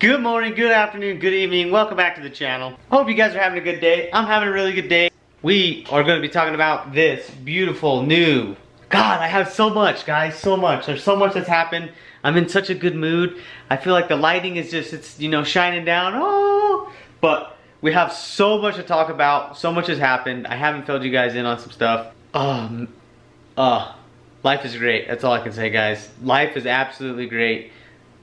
Good morning, good afternoon, good evening. Welcome back to the channel. Hope you guys are having a good day. I'm having a really good day. We are going to be talking about this beautiful new... God, I have so much, guys, so much. There's so much that's happened. I'm in such a good mood. I feel like the lighting is just, it's, you know, shining down. Oh, but we have so much to talk about. So much has happened. I haven't filled you guys in on some stuff. Life is great. That's all I can say, guys. Life is absolutely great.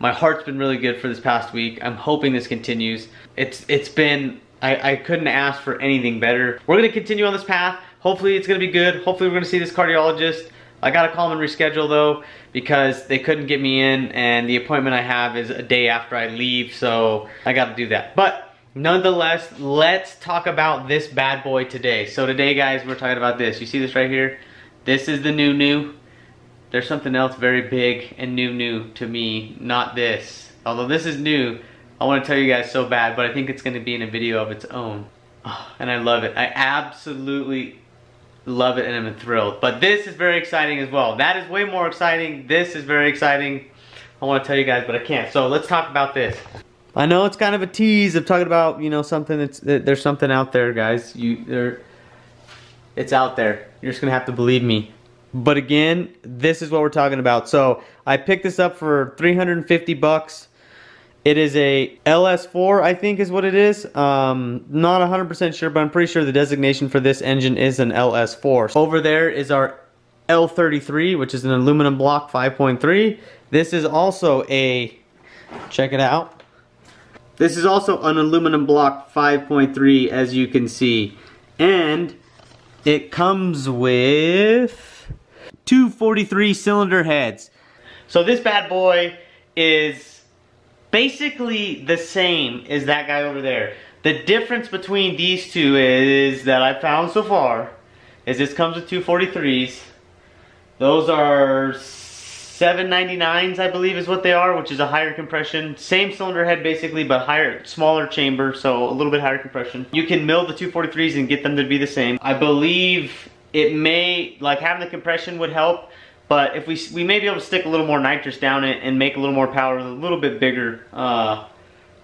My heart's been really good for this past week. I'm hoping this continues. It's been, I couldn't ask for anything better. We're gonna continue on this path. Hopefully it's gonna be good. Hopefully we're gonna see this cardiologist. I gotta call him and reschedule though, because they couldn't get me in and the appointment I have is a day after I leave, so I gotta do that. But nonetheless, let's talk about this bad boy today. So today, guys, we're talking about this. You see this right here? This is the new. There's something else very big and new to me, not this. Although this is new, I want to tell you guys so bad, but I think it's going to be in a video of its own. Oh, and I love it. I absolutely love it and I'm thrilled. But this is very exciting as well. That is way more exciting. This is very exciting. I want to tell you guys, but I can't. So let's talk about this. I know it's kind of a tease of talking about, you know, something that's, there's something out there, guys. It's out there. You're just going to have to believe me. But again, this is what we're talking about. So I picked this up for 350 bucks. It is a LS4, I think is what it is. Not 100% sure, but I'm pretty sure the designation for this engine is an LS4. Over there is our L33, which is an aluminum block 5.3. This is also a, check it out. This is also an aluminum block 5.3, as you can see. And it comes with 243 cylinder heads. So this bad boy is basically the same as that guy over there. The difference between these two is that I found so far is this comes with 243s. Those are 799s, I believe is what they are, which is a higher compression. Same cylinder head basically, but higher, smaller chamber, so a little bit higher compression. You can mill the 243s and get them to be the same. I believe it may, like having the compression would help, but if we may be able to stick a little more nitrous down it and make a little more power with a little bit bigger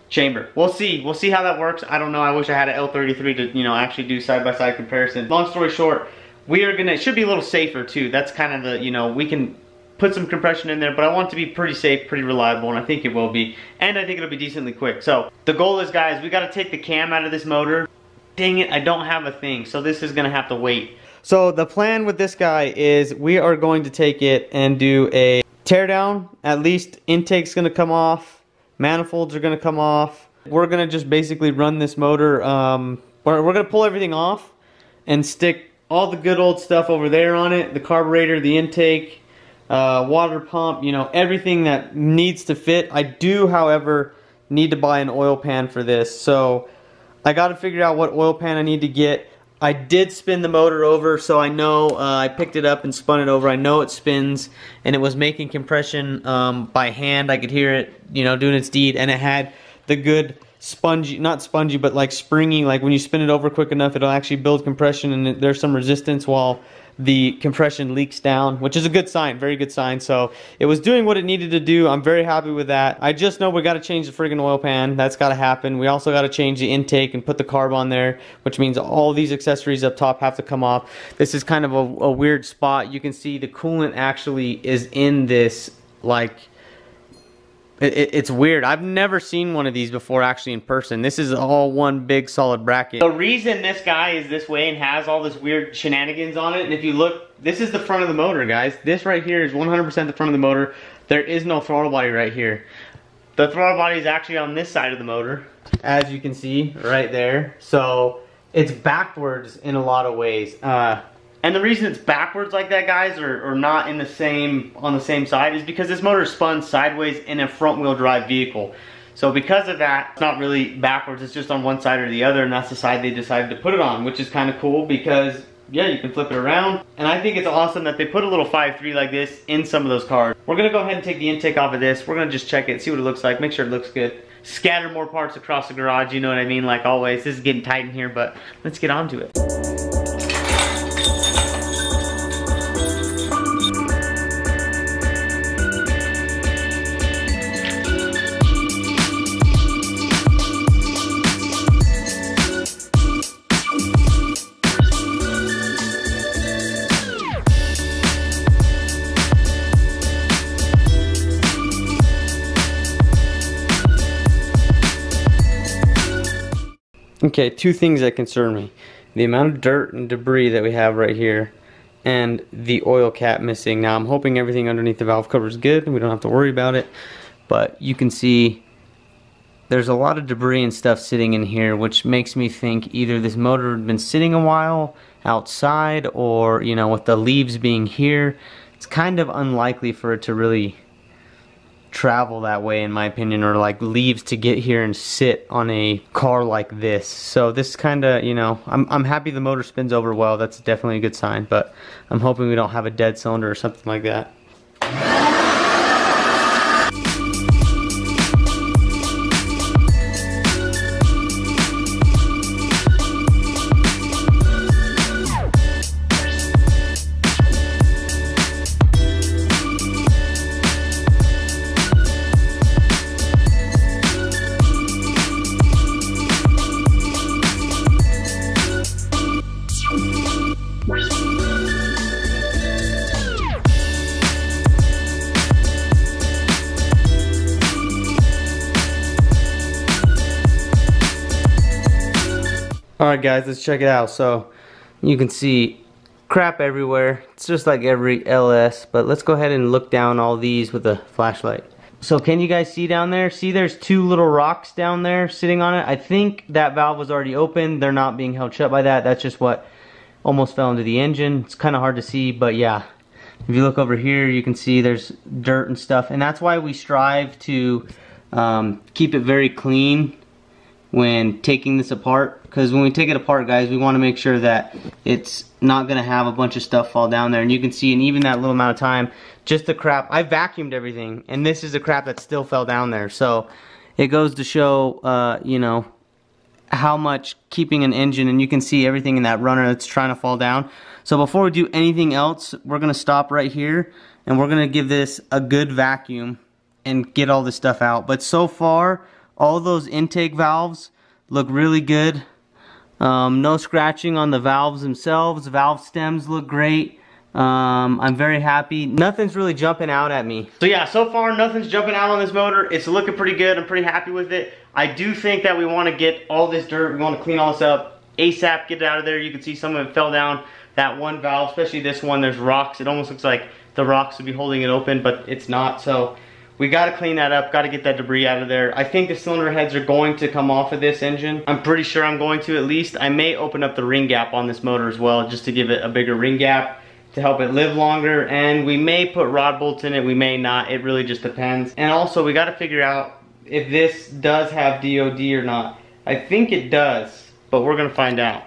chamber. We'll see how that works. I don't know. I wish I had an L33 to, you know, actually do side-by-side comparison. Long story short, we are gonna, it should be a little safer too. That's kind of the, you know, we can put some compression in there, but I want it to be pretty safe, pretty reliable, and I think it will be. And I think it'll be decently quick. So the goal is, guys, we gotta take the cam out of this motor. Dang it, I don't have a thing, so this is gonna have to wait. So the plan with this guy is we are going to take it and do a teardown. At least intake's gonna come off, manifolds are gonna come off. We're gonna just basically run this motor, we're gonna pull everything off and stick all the good old stuff over there on it, the carburetor, the intake, water pump, you know, everything that needs to fit. I do, however, need to buy an oil pan for this, so I gotta figure out what oil pan I need to get. I did spin the motor over, so I know I picked it up and spun it over. I know it spins, and it was making compression by hand. I could hear it, you know, doing its deed, and it had the good spongy, not spongy, but like springy, like when you spin it over quick enough, it'll actually build compression, and there's some resistance while the compression leaks down, which is a good sign, very good sign. So it was doing what it needed to do. I'm very happy with that. I just know we got to change the friggin' oil pan. That's got to happen. We also got to change the intake and put the carb on there, which means all these accessories up top have to come off. This is kind of a weird spot. You can see the coolant actually is in this, like, it's weird. I've never seen one of these before actually in person. This is all one big solid bracket. The reason this guy is this way and has all this weird shenanigans on it, and if you look, this is the front of the motor, guys. This right here is 100% the front of the motor. There is no throttle body right here. The throttle body is actually on this side of the motor, as you can see right there. So it's backwards in a lot of ways. And the reason it's backwards like that, guys, or not in the same, on the same side, is because this motor is spun sideways in a front wheel drive vehicle. So because of that, it's not really backwards, it's just on one side or the other, and that's the side they decided to put it on, which is kind of cool because, yeah, you can flip it around. And I think it's awesome that they put a little 5.3 like this in some of those cars. We're gonna go ahead and take the intake off of this. We're gonna just check it, see what it looks like, make sure it looks good. Scatter more parts across the garage, you know what I mean, like always. This is getting tight in here, but let's get on to it. Okay, two things that concern me. The amount of dirt and debris that we have right here, and the oil cap missing. Now I'm hoping everything underneath the valve cover is good and we don't have to worry about it, but you can see there's a lot of debris and stuff sitting in here, which makes me think either this motor had been sitting a while outside, or, you know, with the leaves being here, it's kind of unlikely for it to really travel that way, in my opinion, or like leaves to get here and sit on a car like this. So this kind of, you know, I'm happy the motor spins over well. That's definitely a good sign, but I'm hoping we don't have a dead cylinder or something like that. Alright guys, let's check it out. So you can see crap everywhere. It's just like every LS, but let's go ahead and look down all these with a flashlight. So can you guys see down there? See, there's two little rocks down there sitting on it. I think that valve was already open. They're not being held shut by that. That's just what almost fell into the engine. It's kind of hard to see, but yeah. If you look over here, you can see there's dirt and stuff, and that's why we strive to keep it very clean when taking this apart, because when we take it apart, guys, we want to make sure that it's not going to have a bunch of stuff fall down there. And you can see in even that little amount of time, just the crap, I vacuumed everything, and this is the crap that still fell down there. So it goes to show, you know, how much keeping an engine, and you can see everything in that runner that's trying to fall down. So before we do anything else, we're going to stop right here, and we're going to give this a good vacuum and get all this stuff out. But so far, all those intake valves look really good. No scratching on the valves themselves. Valve stems look great. I'm very happy. Nothing's really jumping out at me. So yeah, so far nothing's jumping out on this motor. It's looking pretty good. I'm pretty happy with it. I do think that we want to get all this dirt. We want to clean all this up ASAP, get it out of there. You can see some of it fell down that one valve, especially this one. There's rocks. It almost looks like the rocks would be holding it open, but it's not. So we got to clean that up, got to get that debris out of there. I think the cylinder heads are going to come off of this engine. I'm pretty sure I'm going to, at least. I may open up the ring gap on this motor as well, just to give it a bigger ring gap to help it live longer. And we may put rod bolts in it, we may not. It really just depends. And also, we got to figure out if this does have DOD or not. I think it does, but we're going to find out.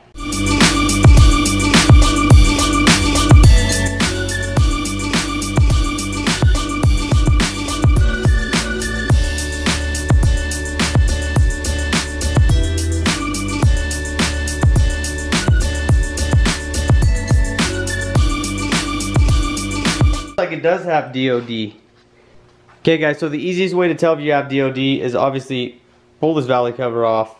Like it does have DOD. Okay guys, so the easiest way to tell if you have DOD is obviously pull this valley cover off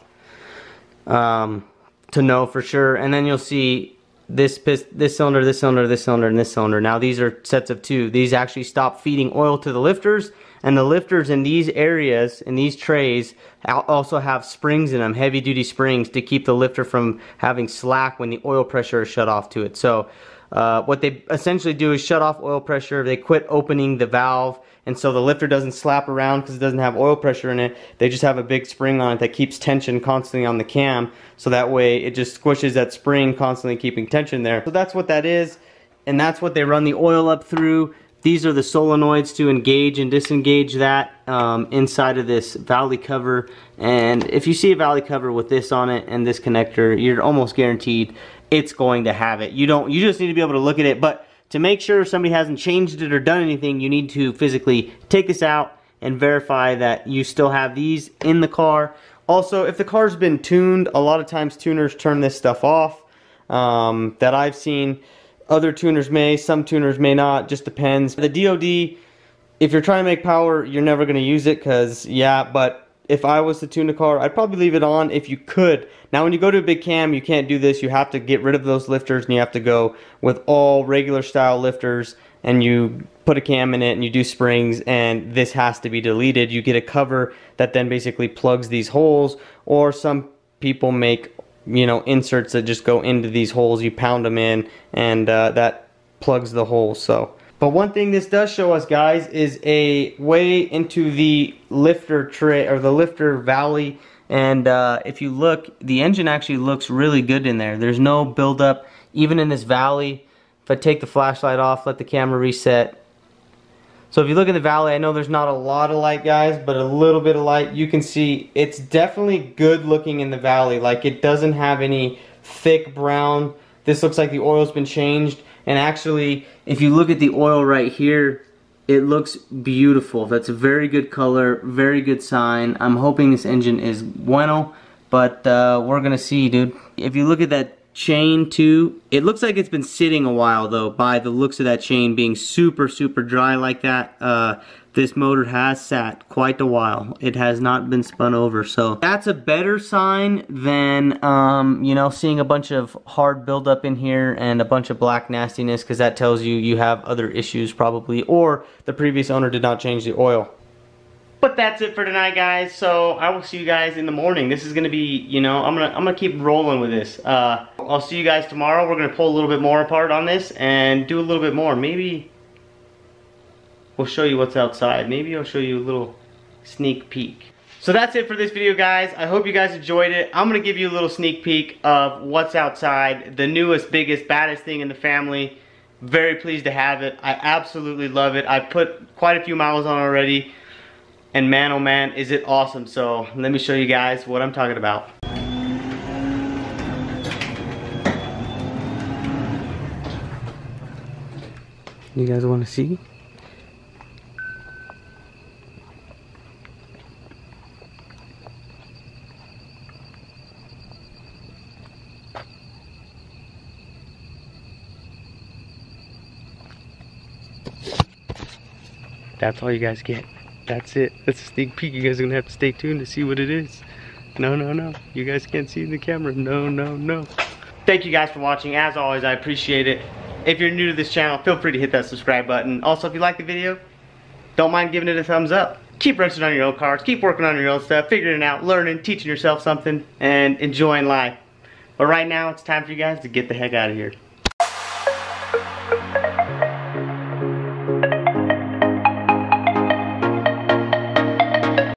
to know for sure, and then you'll see this cylinder, this cylinder, this cylinder, and this cylinder. Now these are sets of two. These actually stop feeding oil to the lifters, and the lifters in these areas, in these trays, also have springs in them, heavy duty springs, to keep the lifter from having slack when the oil pressure is shut off to it. So what they essentially do is shut off oil pressure. They quit opening the valve, and so the lifter doesn't slap around because it doesn't have oil pressure in it. They just have a big spring on it that keeps tension constantly on the cam, so that way it just squishes that spring, constantly keeping tension there. So that's what that is, and that's what they run the oil up through. These are the solenoids to engage and disengage that inside of this valley cover. And if you see a valley cover with this on it and this connector, you're almost guaranteed it's going to have it. You just need to be able to look at it, but to make sure somebody hasn't changed it or done anything, you need to physically take this out and verify that you still have these in the car. Also, if the car's been tuned, a lot of times tuners turn this stuff off that I've seen. Other tuners may, some tuners may not, just depends. The DOD, if you're trying to make power, you're never going to use it, because yeah, but if I was to tune a car, I'd probably leave it on if you could. Now when you go to a big cam, you can't do this. You have to get rid of those lifters, and you have to go with all regular style lifters, and you put a cam in it and you do springs, and this has to be deleted. You get a cover that then basically plugs these holes, or some people make, you know, inserts that just go into these holes. You pound them in, and that plugs the hole. So, but one thing this does show us, guys, is a way into the lifter tray or the lifter valley. And if you look, the engine actually looks really good in there. There's no buildup, even in this valley. If I take the flashlight off, let the camera reset. So if you look at the valley, I know there's not a lot of light, guys, but a little bit of light. You can see it's definitely good looking in the valley. Like, it doesn't have any thick brown. This looks like the oil's been changed. And actually, if you look at the oil right here, it looks beautiful. That's a very good color, very good sign. I'm hoping this engine is bueno, but we're gonna see, dude. If you look at that chain too, it looks like it's been sitting a while though, by the looks of that chain being super dry like that. This motor has sat quite a while. It has not been spun over, so that's a better sign than you know, seeing a bunch of hard buildup in here and a bunch of black nastiness, because that tells you you have other issues probably, or the previous owner did not change the oil. But that's it for tonight, guys. So I will see you guys in the morning. This is gonna be, you know, I'm gonna keep rolling with this. I'll see you guys tomorrow. We're gonna pull a little bit more apart on this and do a little bit more. Maybe we'll show you what's outside. Maybe I'll show you a little sneak peek. So that's it for this video, guys. I hope you guys enjoyed it. I'm gonna give you a little sneak peek of what's outside. The newest, biggest, baddest thing in the family. Very pleased to have it. I absolutely love it. I've put quite a few miles on already. And man, oh man, is it awesome. So let me show you guys what I'm talking about. You guys want to see? That's all you guys get. That's it. That's a sneak peek. You guys are gonna have to stay tuned to see what it is. No. You guys can't see in the camera. No. Thank you guys for watching. As always, I appreciate it. If you're new to this channel, feel free to hit that subscribe button. Also, if you like the video, don't mind giving it a thumbs up. Keep wrenching on your own cars. Keep working on your own stuff, figuring it out, learning, teaching yourself something, and enjoying life. But right now, it's time for you guys to get the heck out of here.